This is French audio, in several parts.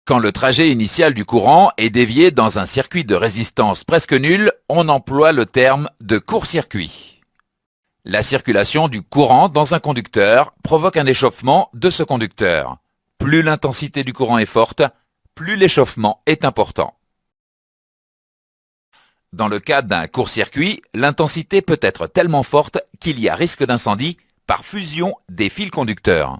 Quand le trajet initial du courant est dévié dans un circuit de résistance presque nulle, on emploie le terme de court-circuit. La circulation du courant dans un conducteur provoque un échauffement de ce conducteur. Plus l'intensité du courant est forte, plus l'échauffement est important. Dans le cas d'un court-circuit, l'intensité peut être tellement forte qu'il y a risque d'incendie par fusion des fils conducteurs.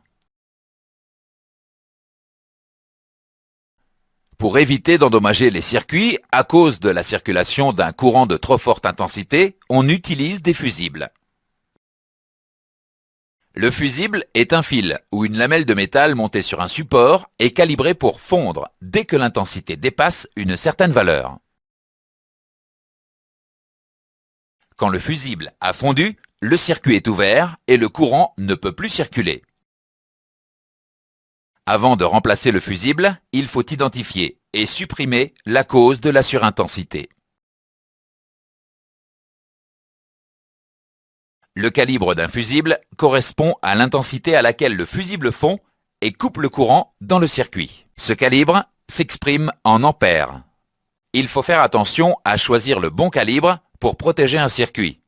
Pour éviter d'endommager les circuits à cause de la circulation d'un courant de trop forte intensité, on utilise des fusibles. Le fusible est un fil ou une lamelle de métal montée sur un support et calibrée pour fondre dès que l'intensité dépasse une certaine valeur. Quand le fusible a fondu, le circuit est ouvert et le courant ne peut plus circuler. Avant de remplacer le fusible, il faut identifier et supprimer la cause de la surintensité. Le calibre d'un fusible correspond à l'intensité à laquelle le fusible fond et coupe le courant dans le circuit. Ce calibre s'exprime en ampères. Il faut faire attention à choisir le bon calibre pour protéger un circuit.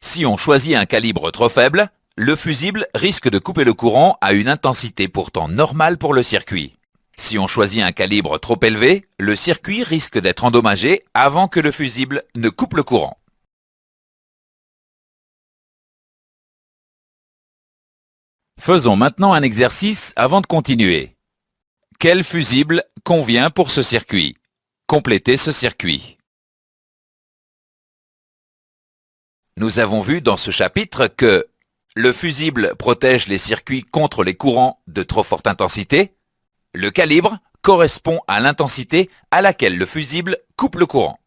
Si on choisit un calibre trop faible, le fusible risque de couper le courant à une intensité pourtant normale pour le circuit. Si on choisit un calibre trop élevé, le circuit risque d'être endommagé avant que le fusible ne coupe le courant. Faisons maintenant un exercice avant de continuer. Quel fusible convient pour ce circuit? Complétez ce circuit. Nous avons vu dans ce chapitre que le fusible protège les circuits contre les courants de trop forte intensité. Le calibre correspond à l'intensité à laquelle le fusible coupe le courant.